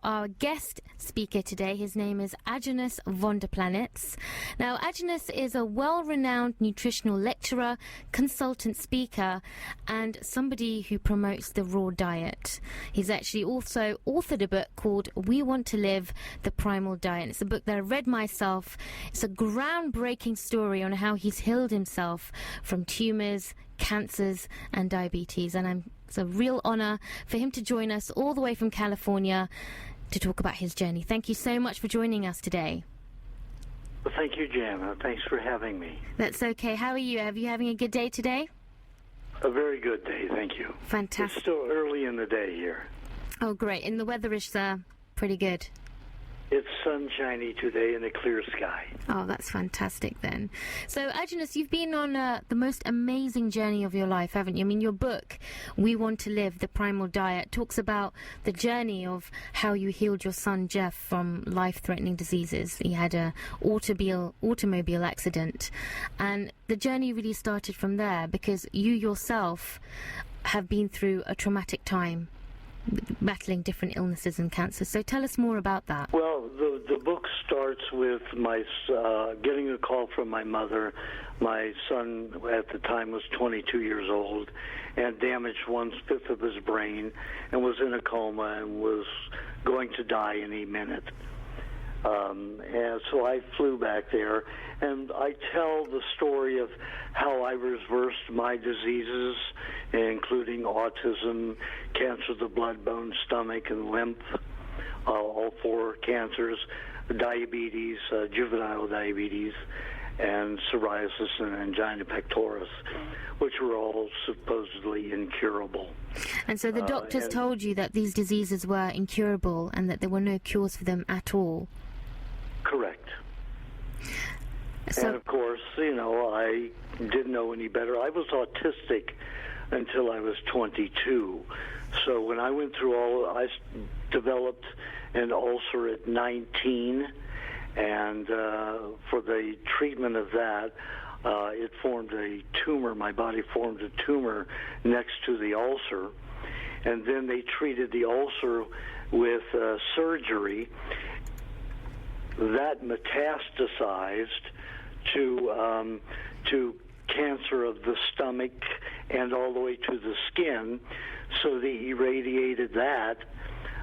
Our guest speaker today, his name is Aajonus Vonderplanitz. Now, Aajonus is a well-renowned nutritional lecturer, consultant speaker, and somebody who promotes the raw diet. He's actually also authored a book called We Want to Live, the Primal Diet. It's a book that I read myself. It's a groundbreaking story on how he's healed himself from tumors, cancers, and diabetes. And it's a real honor for him to join us all the way from California to talk about his journey. Thank you so much for joining us today. Well, thank you, Jana. Thanks for having me. That's okay. How are you? Are you having a good day today? A very good day, thank you. Fantastic. It's still early in the day here. Oh, great. And the weather is pretty good. It's sunshiny today in a clear sky. Oh, that's fantastic then. So, Aajonus, you've been on the most amazing journey of your life, haven't you? I mean, your book, We Want to Live, the Primal Diet, talks about the journey of how you healed your son, Jeff, from life-threatening diseases. He had an automobile accident. And the journey really started from there because you yourself have been through a traumatic time, battling different illnesses and cancers. So tell us more about that. Well, the book starts with my getting a call from my mother. My son at the time was 22 years old and damaged 1/5 of his brain and was in a coma and was going to die any minute. And so I flew back there, and I tell the story of how I reversed my diseases, including autism, cancer of the blood, bone, stomach, and lymph, all 4 cancers, diabetes, juvenile diabetes, and psoriasis and angina pectoris, which were all supposedly incurable. And so the doctors told you that these diseases were incurable and that there were no cures for them at all? Correct. So, and of course, I didn't know any better. I was autistic until I was 22. So when I went through I developed an ulcer at 19, and for the treatment of that, it formed a tumor. My body formed a tumor next to the ulcer, and then they treated the ulcer with surgery. That metastasized to cancer of the stomach and all the way to the skin. So they irradiated that.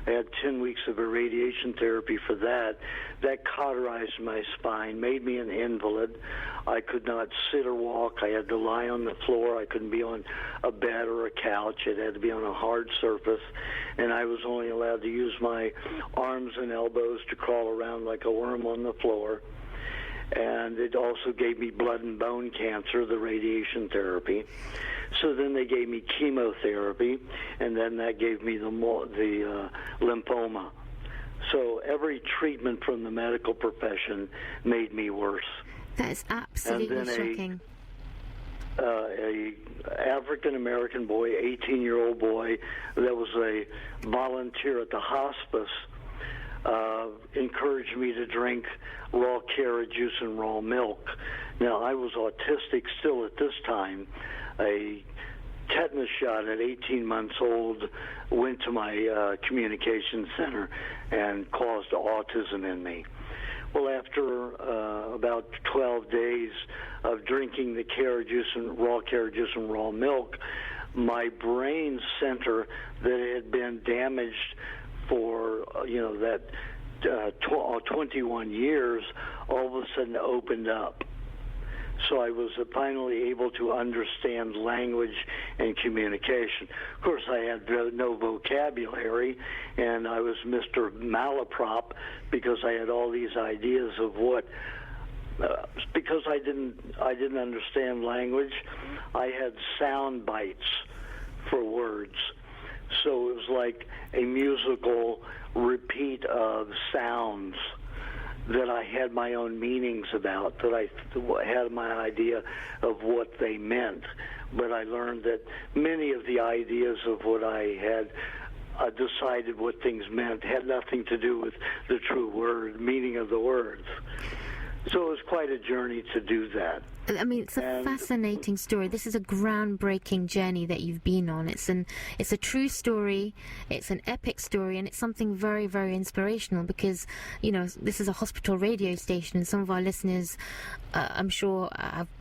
I had 10 weeks of irradiation therapy for that. That cauterized my spine, made me an invalid. I could not sit or walk. I had to lie on the floor. I couldn't be on a bed or a couch. It had to be on a hard surface. And I was only allowed to use my arms and elbows to crawl around like a worm on the floor. And it also gave me blood and bone cancer, the radiation therapy. So then they gave me chemotherapy, and then that gave me the lymphoma. So every treatment from the medical profession made me worse. That is absolutely shocking. A African-American boy, 18-year-old boy, that was a volunteer at the hospice, encouraged me to drink raw carrot juice and raw milk. Now, I was autistic still at this time. A tetanus shot at 18 months old went to my communication center and caused autism in me. Well, after about 12 days of drinking the carrot juice and raw milk, my brain center that had been damaged for, 21 years, all of a sudden opened up. So I was finally able to understand language and communication. Of course, I had no vocabulary, and I was Mr. Malaprop because I had all these ideas of what. Because I didn't understand language, I had sound bites for words. So it was like a musical repeat of sounds that I had my own meanings about, that I had my idea of what they meant. But I learned that many of the ideas of what I had decided what things meant had nothing to do with the true meaning of the words. So it was quite a journey to do that. I mean, it's a fascinating story. This is a groundbreaking journey that you've been on. It's a true story. It's an epic story, and it's something very, very inspirational because, you know, this is a hospital radio station, and some of our listeners, I'm sure,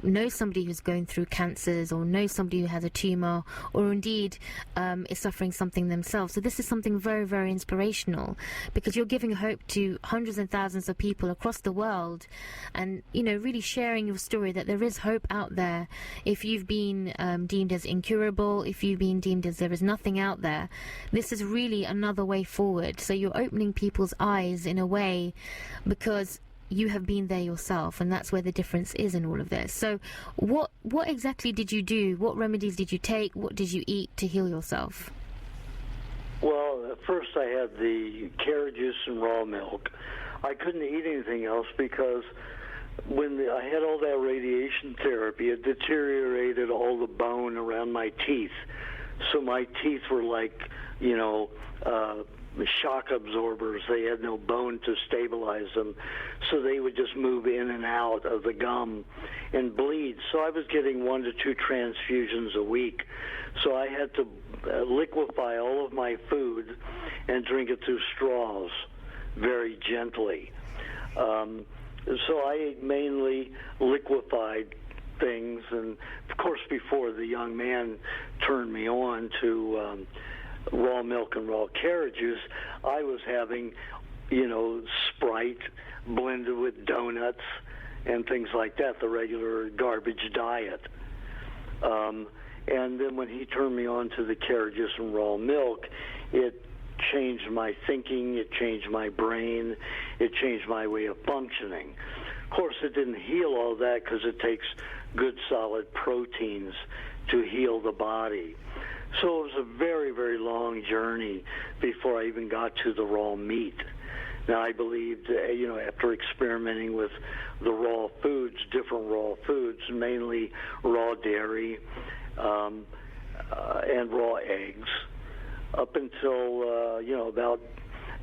know somebody who's going through cancers or know somebody who has a tumor or indeed is suffering something themselves. So this is something very, very inspirational because you're giving hope to hundreds and thousands of people across the world and, you know, really sharing your story that there is hope out there. If you've been deemed as incurable, if you've been deemed as there is nothing out there, this is really another way forward. So you're opening people's eyes in a way because you have been there yourself, and that's where the difference is in all of this. So what exactly did you do? What remedies did you take? What did you eat to heal yourself? Well, at first I had the carrot juice and raw milk. I couldn't eat anything else because when I had all that radiation therapy, it deteriorated all the bone around my teeth. So my teeth were like, you know, shock absorbers. They had no bone to stabilize them. So they would just move in and out of the gum and bleed. So I was getting 1 to 2 transfusions a week. So I had to liquefy all of my food and drink it through straws very gently. So I ate mainly liquefied things, and of course before the young man turned me on to raw milk and raw carrot juice, I was having, you know, Sprite blended with donuts and things like that, the regular garbage diet. And then when he turned me on to the carrot juice and raw milk, it changed my thinking, it changed my brain, it changed my way of functioning. Of course, it didn't heal all that because it takes good solid proteins to heal the body. So it was a very, very long journey before I even got to the raw meat. Now, I believed, you know, after experimenting with the raw foods, different raw foods, mainly raw dairy and raw eggs, up until, you know, about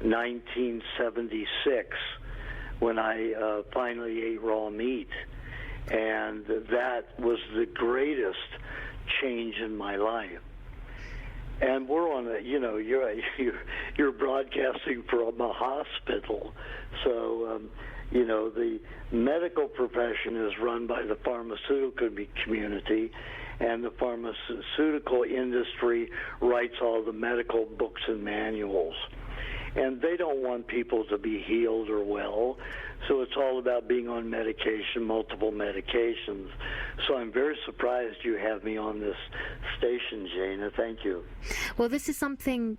1976 when I finally ate raw meat. And that was the greatest change in my life. And we're on a, you know, you're broadcasting from a hospital. So, you know, the medical profession is run by the pharmaceutical community, and the pharmaceutical industry writes all the medical books and manuals. And they don't want people to be healed or well, so it's all about being on medication, multiple medications. So I'm very surprised you have me on this station, Jana. Thank you. Well, this is something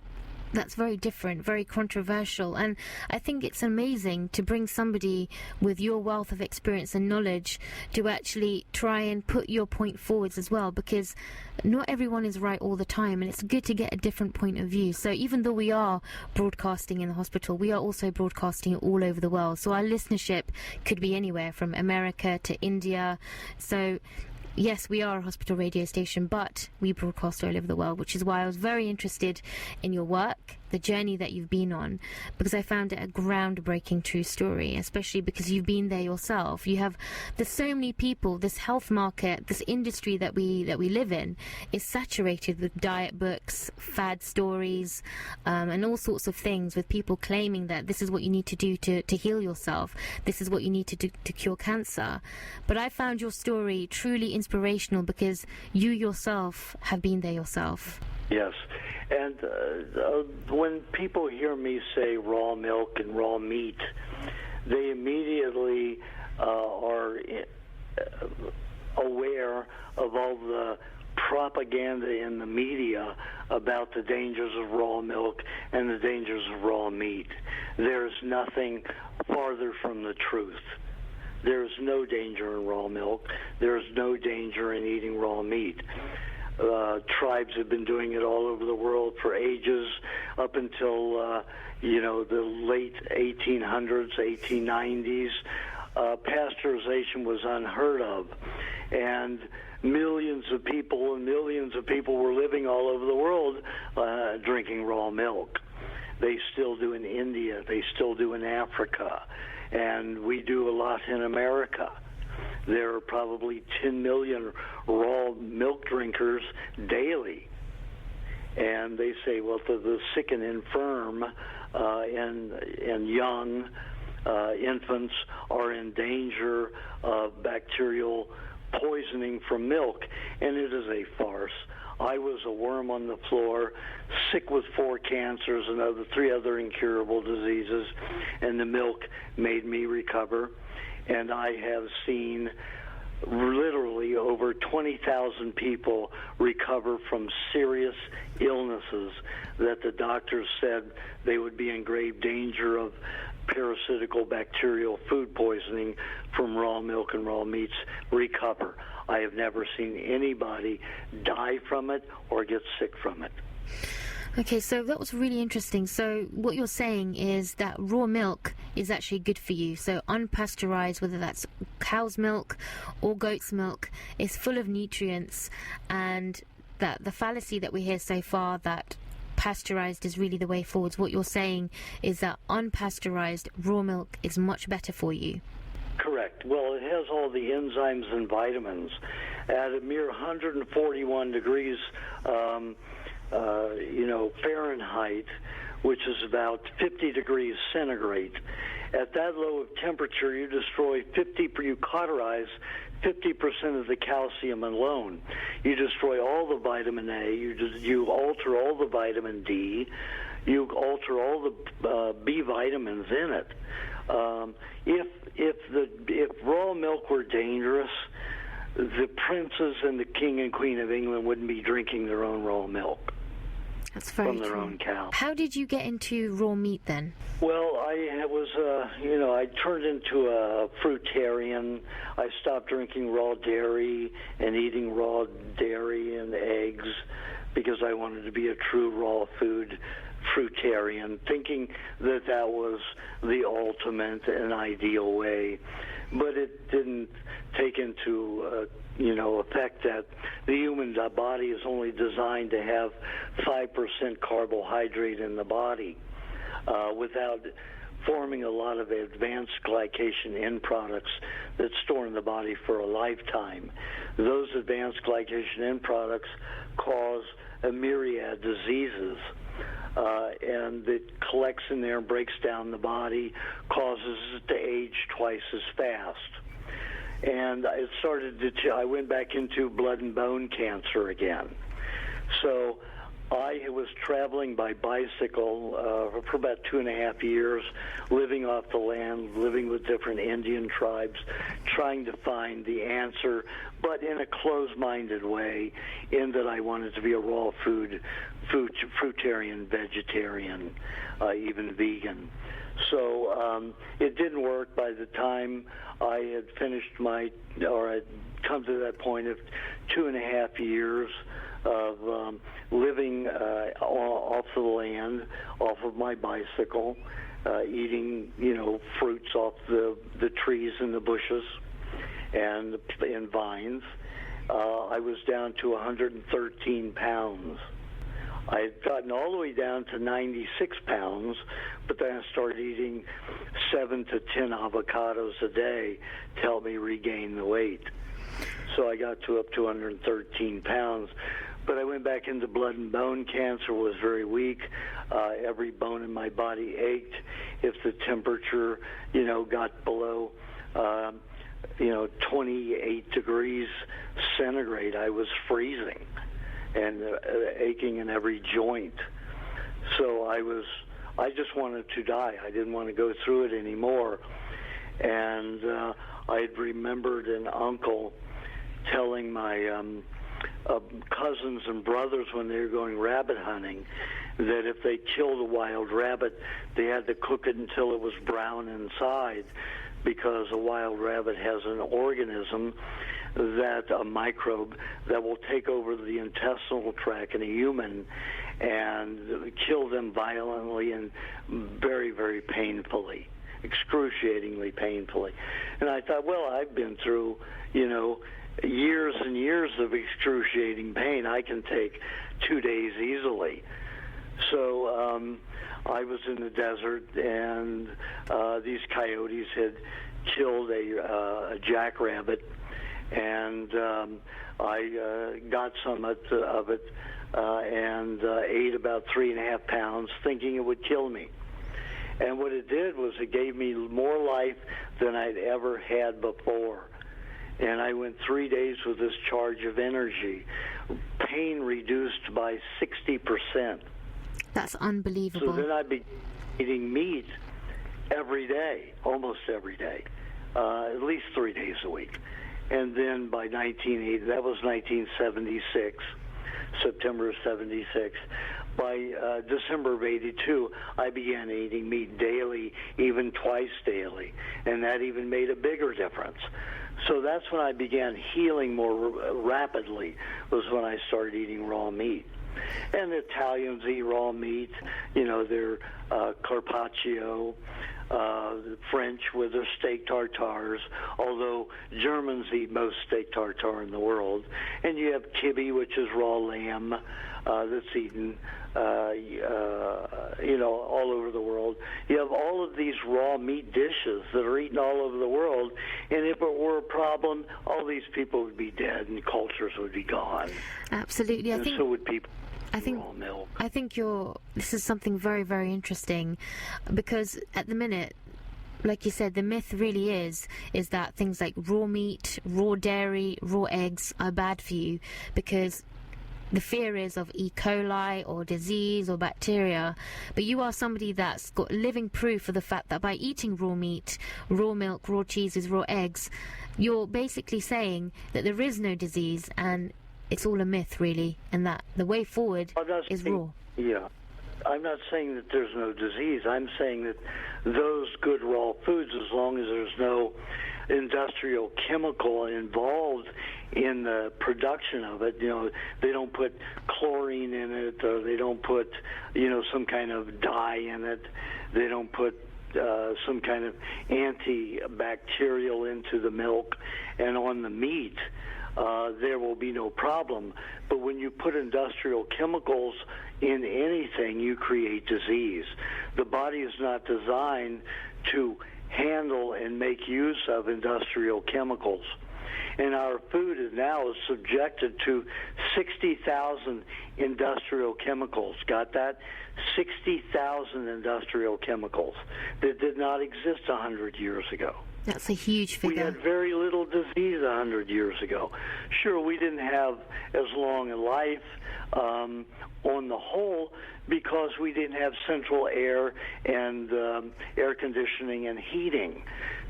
that's very different, very controversial, and I think it's amazing to bring somebody with your wealth of experience and knowledge to actually try and put your point forwards as well, because not everyone is right all the time, and it's good to get a different point of view. So even though we are broadcasting in the hospital, we are also broadcasting all over the world, so our listenership could be anywhere from America to India. So yes, we are a hospital radio station, but we broadcast all over the world, which is why I was very interested in your work, the journey that you've been on, because I found it a groundbreaking true story, especially because you've been there yourself. There's so many people, this health market, this industry that we live in is saturated with diet books, fad stories, and all sorts of things, with people claiming that this is what you need to do to heal yourself, this is what you need to do to cure cancer. But I found your story truly inspirational because you yourself have been there yourself. Yes, and when people hear me say raw milk and raw meat, they immediately are aware of all the propaganda in the media about the dangers of raw milk and the dangers of raw meat. There's nothing farther from the truth. There's no danger in raw milk. There's no danger in eating raw meat. Tribes have been doing it all over the world for ages, up until, you know, the late 1800s, 1890s. Pasteurization was unheard of, and millions of people were living all over the world drinking raw milk. They still do in India. They still do in Africa. And we do a lot in America. There are probably 10 million raw milk drinkers daily. And they say, well, the sick and infirm and young infants are in danger of bacterial poisoning from milk, and it is a farce. I was a worm on the floor, sick with 4 cancers and 3 other incurable diseases, and the milk made me recover. And I have seen literally over 20,000 people recover from serious illnesses that the doctors said they would be in grave danger of parasitical bacterial food poisoning from raw milk and raw meats recover. I have never seen anybody die from it or get sick from it. Okay, so that was really interesting. So what you're saying is that raw milk is actually good for you. So unpasteurized, whether that's cow's milk or goat's milk, is full of nutrients, and that the fallacy that we hear so far that pasteurized is really the way forwards. What you're saying is that unpasteurized raw milk is much better for you. Correct. Well, it has all the enzymes and vitamins. At a mere 141 degrees Fahrenheit, which is about 50 degrees centigrade. At that low of temperature, you cauterize 50% of the calcium alone. You destroy all the vitamin A. You alter all the vitamin D. You alter all the B vitamins in it. If raw milk were dangerous, the princes and the king and queen of England wouldn't be drinking their own raw milk. That's very from their true. own cow. How did you get into raw meat then? Well, I turned into a fruitarian. I stopped drinking raw dairy and eating raw dairy and eggs because I wanted to be a true raw food fruitarian, thinking that was the ultimate and ideal way. But it didn't take into effect that the human body is only designed to have 5% carbohydrate in the body without forming a lot of advanced glycation end products that store in the body for a lifetime. Those advanced glycation end products cause a myriad diseases. And it collects in there and breaks down the body, causes it to age twice as fast. And it started I went back into blood and bone cancer again. So I was traveling by bicycle for about 2.5 years, living off the land, living with different Indian tribes, trying to find the answer, but in a closed-minded way, in that I wanted to be a raw fruitarian, vegetarian, even vegan. So it didn't work. By the time I had finished I'd come to that point of 2.5 years of living off the land, off of my bicycle, eating, fruits off the trees and the bushes and vines. I was down to 113 pounds. I had gotten all the way down to 96 pounds, but then I started eating 7 to 10 avocados a day to help me regain the weight. So I got up to 113 pounds. But I went back into blood and bone cancer, was very weak. Every bone in my body ached. If the temperature, got below, 28 degrees centigrade, I was freezing and aching in every joint. So I just wanted to die. I didn't want to go through it anymore. And I had remembered an uncle telling my cousins and brothers when they were going rabbit hunting that if they killed a wild rabbit, they had to cook it until it was brown inside, because a wild rabbit has an organism, a microbe, that will take over the intestinal tract in a human and kill them violently and very, very painfully, excruciatingly painfully. And I thought, well, I've been through, years and years of excruciating pain. I can take 2 days easily. So I was in the desert, and these coyotes had killed a jackrabbit, and I got some of it and ate about 3.5 pounds, thinking it would kill me. And what it did was it gave me more life than I'd ever had before. And I went 3 days with this charge of energy, pain reduced by 60%. That's unbelievable. So then I began eating meat every day, almost every day, at least 3 days a week. And then by 1980, that was 1976, September of 76. By December of 82, I began eating meat daily, even twice daily, and that even made a bigger difference. So that's when I began healing more rapidly, was when I started eating raw meat. And the Italians eat raw meat, their carpaccio, the French with their steak tartares, although Germans eat most steak tartare in the world. And you have kibbe, which is raw lamb, that's eaten, all over the world. You have all of these raw meat dishes that are eaten all over the world, and if it were a problem, all these people would be dead and cultures would be gone. Absolutely. And so would people. I think this is something very, very interesting, because at the minute, like you said, the myth really is that things like raw meat, raw dairy, raw eggs are bad for you, because the fear is of E. coli or disease or bacteria. But you are somebody that's got living proof of the fact that by eating raw meat, raw milk, raw cheeses, raw eggs, you're basically saying that there is no disease and it's all a myth, really, and that the way forward is raw. Yeah. I'm not saying that there's no disease. I'm saying that those good raw foods, as long as there's no industrial chemical involved in the production of it, they don't put chlorine in it, or they don't put, some kind of dye in it. They don't put some kind of antibacterial into the milk and on the meat. There will be no problem. But when you put industrial chemicals in anything, you create disease. The body is not designed to handle and make use of industrial chemicals. And our food is now subjected to 60,000 industrial chemicals. Got that? 60,000 industrial chemicals that did not exist 100 years ago. That's a huge figure. We had very little disease 100 years ago. Sure, we didn't have as long a life on the whole, because we didn't have central air and air conditioning and heating.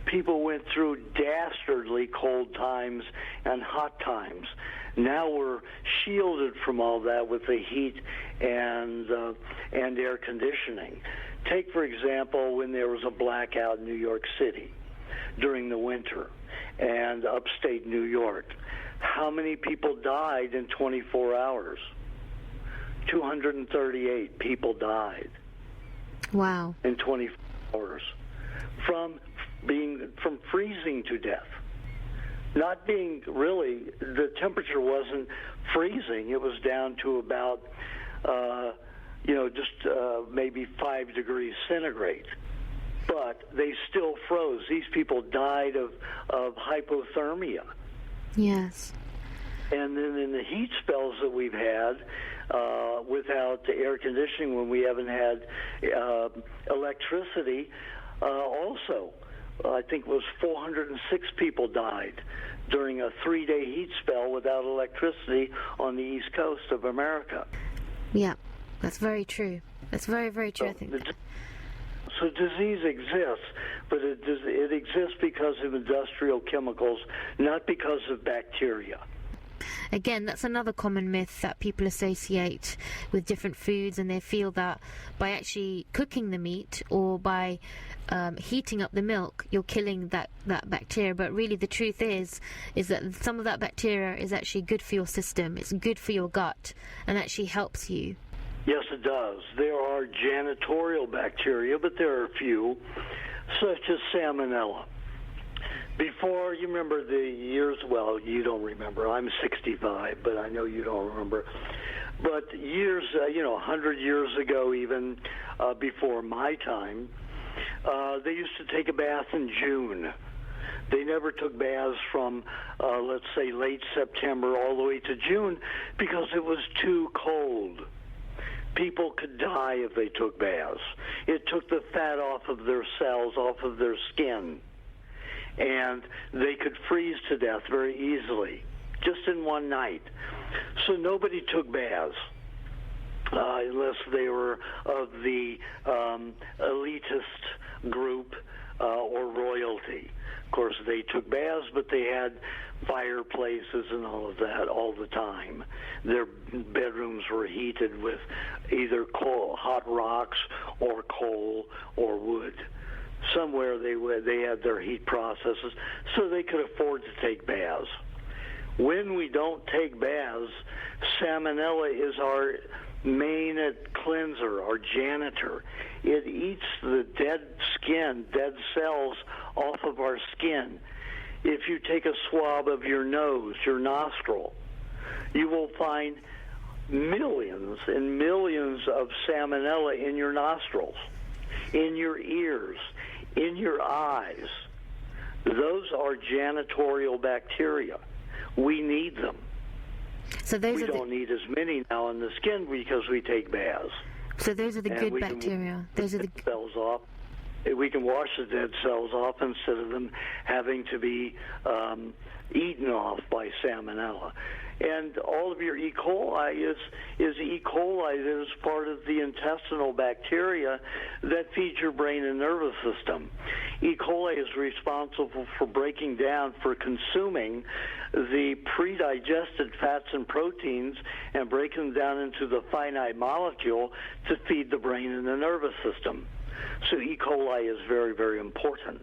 People went through dastardly cold times and hot times. Now we're shielded from all that with the heat and air conditioning. Take, for example, when there was a blackout in New York City during the winter and upstate New York. How many people died in 24 hours? 238 people died. Wow. In 24 hours from freezing to death. Not being really, the temperature wasn't freezing. It was down to about, maybe 5 degrees centigrade. But they still froze. These people died of hypothermia. Yes. And then in the heat spells that we've had, without the air conditioning, when we haven't had electricity, also, I think it was 406 people died during a 3-day heat spell without electricity on the East Coast of America. Yeah, that's very true. That's very, very true, I think. So disease exists, but it exists because of industrial chemicals, not because of bacteria. Again, that's another common myth that people associate with different foods, and they feel that by actually cooking the meat or by heating up the milk, you're killing that bacteria. But really the truth is that some of that bacteria is actually good for your system. It's good for your gut and actually helps you. Yes, it does. There are janitorial bacteria, but there are a few, such as salmonella. Before, you remember the years, well, you don't remember. I'm 65, but I know you don't remember. But years, 100 years ago, even before my time, they used to take a bath in June. They never took baths from, let's say, late September all the way to June because it was too cold. People could die if they took baths. It took the fat off of their cells, off of their skin, and they could freeze to death very easily, just in one night. So nobody took baths unless they were of the elitist group or royalty. Of course, they took baths, but they had fireplaces and all of that all the time. Their bedrooms were heated with either hot rocks or coal or wood. Somewhere they had their heat processes, so they could afford to take baths. When we don't take baths, salmonella is our main cleanser, our janitor. It eats the dead skin, dead cells off of our skin. If you take a swab of your nose, your nostril, you will find millions and millions of salmonella in your nostrils, in your ears, in your eyes. Those are janitorial bacteria. We need them. So those we don't need as many now in the skin because we take baths. So those are the good bacteria. Those are the cells off. We can wash the dead cells off instead of them having to be eaten off by salmonella. And all of your E. coli is E. coli that is part of the intestinal bacteria that feeds your brain and nervous system. E. coli is responsible for breaking down, for consuming the pre-digested fats and proteins and breaking them down into the finite molecule to feed the brain and the nervous system. So E. coli is very, very important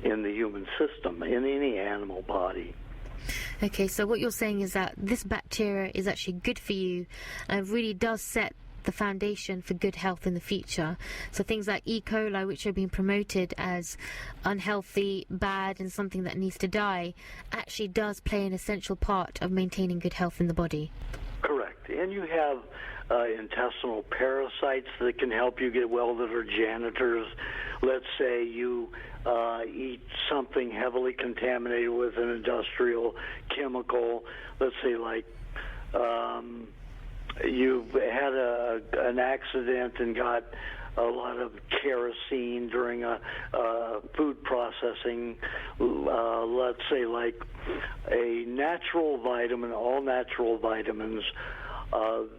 in the human system, in any animal body. Okay, so what you're saying is that this bacteria is actually good for you and really does set the foundation for good health in the future. So things like E. coli, which are being promoted as unhealthy, bad, and something that needs to die, actually does play an essential part of maintaining good health in the body. Correct. And you have intestinal parasites that can help you get well, that are janitors. Let's say you eat something heavily contaminated with an industrial chemical. Let's say like you had an accident and got a lot of kerosene during a food processing. Let's say like a natural vitamin, all natural vitamins,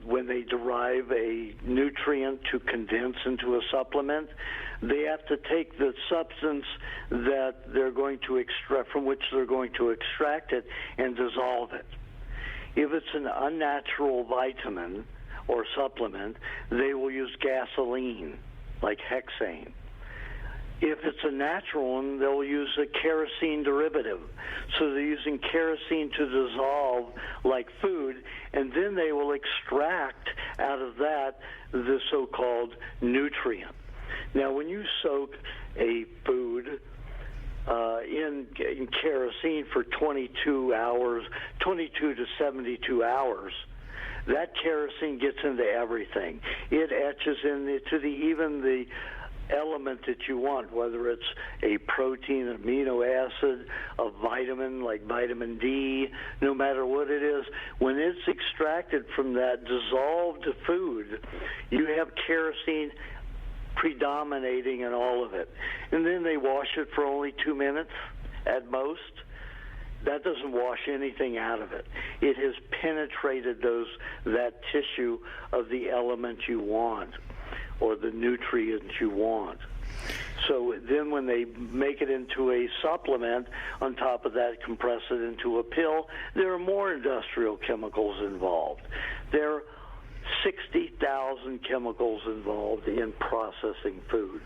when they derive a nutrient to condense into a supplement, they have to take the substance that they're going to extract, from which they're going to extract it, and dissolve it. If it's an unnatural vitamin or supplement, they will use gasoline, like hexane. If it's a natural one, they'll use a kerosene derivative. So they're using kerosene to dissolve like food, and then they will extract out of that the so-called nutrient. Now, when you soak a food in kerosene for 22 hours, 22 to 72 hours, that kerosene gets into everything. It etches into even the element that you want, whether it's a protein, amino acid, a vitamin like vitamin D, no matter what it is. When it's extracted from that dissolved food, you have kerosene predominating in all of it. And then they wash it for only 2 minutes at most. That doesn't wash anything out of it. It has penetrated that tissue of the element you want, or the nutrients you want. So then when they make it into a supplement, on top of that, compress it into a pill, there are more industrial chemicals involved. There are 60,000 chemicals involved in processing food.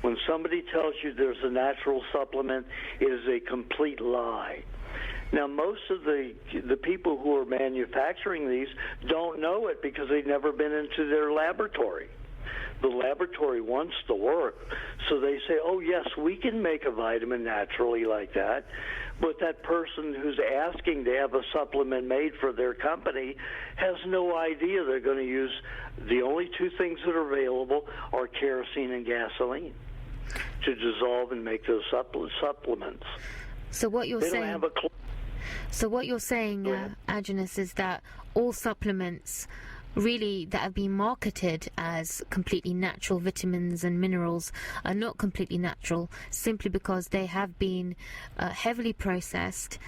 When somebody tells you there's a natural supplement, it is a complete lie. Now, most of the people who are manufacturing these don't know it because they've never been into their laboratory. The laboratory wants the work, so they say, oh, yes, we can make a vitamin naturally like that, but that person who's asking to have a supplement made for their company has no idea they're going to use the only two things that are available are kerosene and gasoline to dissolve and make those supplements. So what you're they saying... don't have a clue. So what you're saying, Aajonus, is that all supplements really that have been marketed as completely natural vitamins and minerals are not completely natural, simply because they have been heavily processed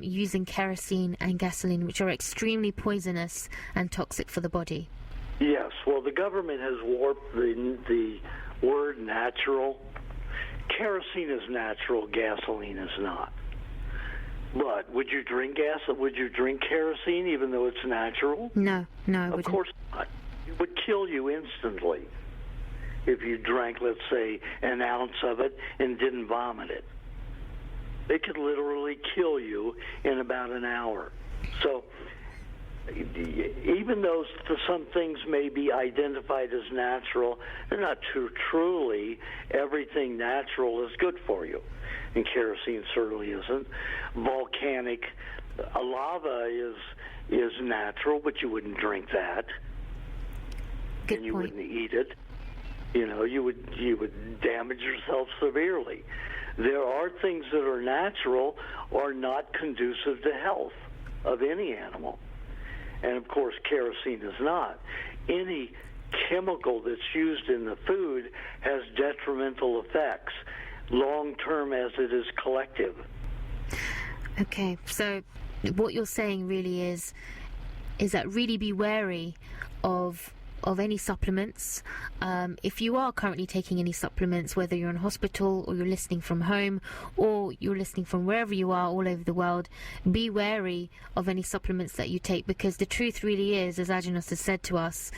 using kerosene and gasoline, which are extremely poisonous and toxic for the body. Yes, well, the government has warped the word natural. Kerosene is natural, gasoline is not. But would you drink gas? Would you drink kerosene even though it's natural? No, I wouldn't. Of course not. It would kill you instantly if you drank, let's say, an ounce of it and didn't vomit it. It could literally kill you in about an hour. So even though some things may be identified as natural, they're not truly everything natural is good for you. And kerosene certainly isn't. Volcanic lava is natural, but you wouldn't drink that. Good and you point. wouldn't eat it. You know, you would damage yourself severely. There are things that are natural or not conducive to health of any animal. And of course, kerosene is not. Any chemical that's used in the food has detrimental effects, long-term as it is collective. Okay, so what you're saying really is that really be wary of any supplements. If you are currently taking any supplements, whether you're in hospital or you're listening from home or you're listening from wherever you are all over the world, be wary of any supplements that you take, because the truth really is, as Aajonus has said to us,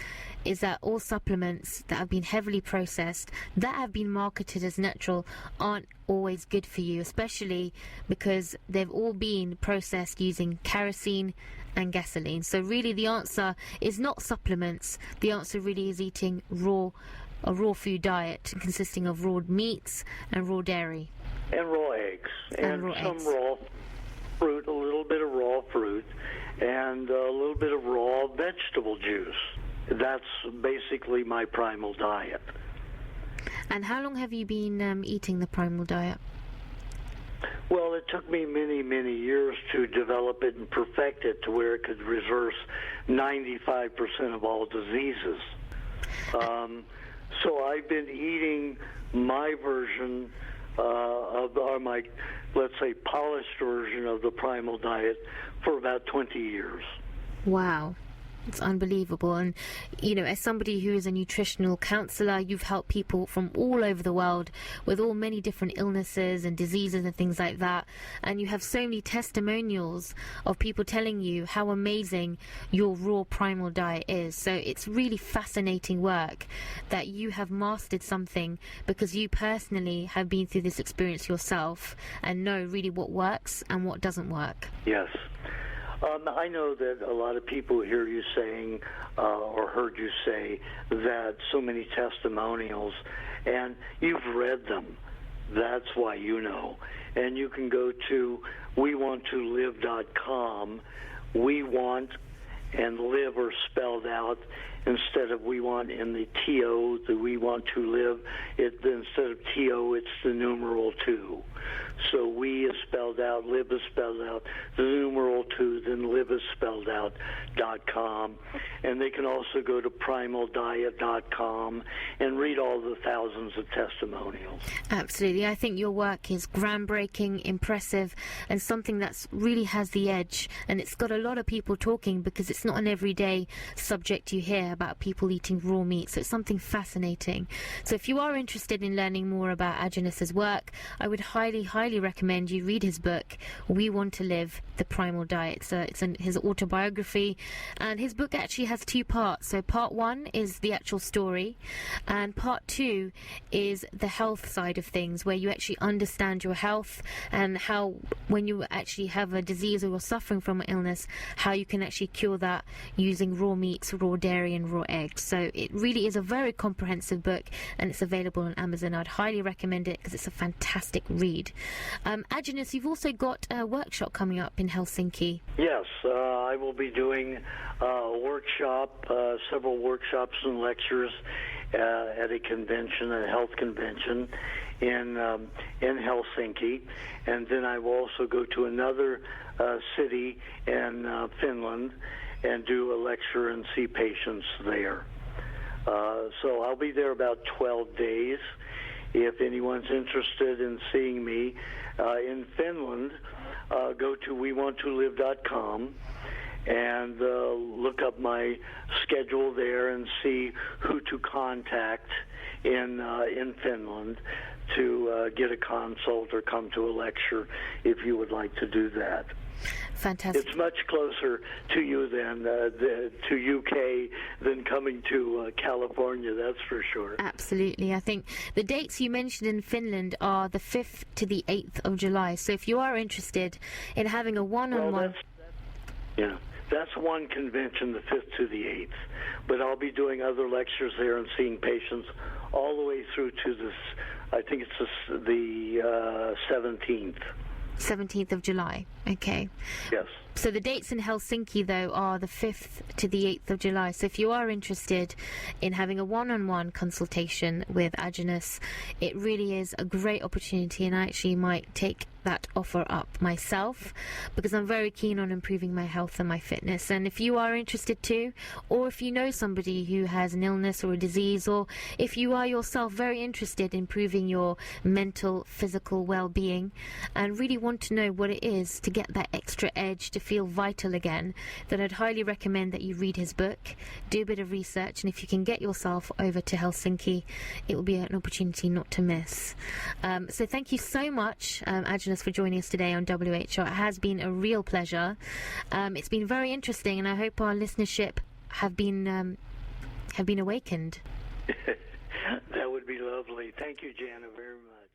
is that all supplements that have been heavily processed, that have been marketed as natural, aren't always good for you, especially because they've all been processed using kerosene and gasoline. So really the answer is not supplements. The answer really is eating a raw food diet consisting of raw meats and raw dairy. And raw eggs. And raw some eggs. raw fruit, a little bit of raw fruit, and a little bit of raw vegetable juice. That's basically my Primal diet. And how long have you been eating the Primal diet? Well, it took me many, many years to develop it and perfect it to where it could reverse 95% of all diseases. So I've been eating my version or my, let's say, polished version of the Primal diet for about 20 years. Wow. It's unbelievable. And, you know, as somebody who is a nutritional counselor, you've helped people from all over the world with all many different illnesses and diseases and things like that. And you have so many testimonials of people telling you how amazing your raw Primal diet is. So it's really fascinating work that you have mastered something because you personally have been through this experience yourself and know really what works and what doesn't work. Yes. I know that a lot of people hear you saying or heard you say that so many testimonials, and you've read them. That's why you know. And you can go to wewantolive.com. We want and live are spelled out instead of we want in the T-O, the we want to live. Instead of T-O, it's the numeral 2. So we is spelled out, live is spelled out, the numeral 2, then live is spelled out, .com. And they can also go to primaldiet.com and read all the thousands of testimonials. Absolutely. I think your work is groundbreaking, impressive, and something that's really has the edge. And it's got a lot of people talking because it's not an everyday subject you hear about people eating raw meat. So it's something fascinating. So if you are interested in learning more about Aajonus's work, I would highly recommend you read his book, We Want to Live, The Primal Diet. So it's his autobiography, and his book actually has 2 parts. So part 1 is the actual story, and part 2 is the health side of things, where you actually understand your health and how when you actually have a disease or you're suffering from an illness, how you can actually cure that using raw meats, raw dairy and eating raw eggs. So it really is a very comprehensive book, and it's available on Amazon. I'd highly recommend it because it's a fantastic read. Aajonus, you've also got a workshop coming up in Helsinki. Yes, I will be doing a workshop, several workshops and lectures at a convention, a health convention in Helsinki, and then I will also go to another city in Finland and do a lecture and see patients there. So I'll be there about 12 days. If anyone's interested in seeing me in Finland, go to WeWantToLive.com and look up my schedule there and see who to contact in Finland to get a consult or come to a lecture if you would like to do that. Fantastic. It's much closer to you than to UK than coming to California, that's for sure. Absolutely. I think the dates you mentioned in Finland are the 5th to the 8th of July. So if you are interested in having a one-on-one... That's one convention, the 5th to the 8th. But I'll be doing other lectures there and seeing patients all the way through to this, I think it's the 17th. 17th of July. Okay. Yes. So the dates in Helsinki, though, are the 5th to the 8th of July. So if you are interested in having a one-on-one consultation with Aajonus, it really is a great opportunity, and I actually might take that offer up myself because I'm very keen on improving my health and my fitness. And if you are interested too, or if you know somebody who has an illness or a disease, or if you are yourself very interested in improving your mental, physical well-being and really want to know what it is to get that extra edge to feel vital again, then I'd highly recommend that you read his book, do a bit of research, and if you can get yourself over to Helsinki, it will be an opportunity not to miss. So thank you so much, Aajonus, for joining us today on WHR. It has been a real pleasure. It's been very interesting, and I hope our listenership have been awakened. That would be lovely. Thank you, Jana, very much.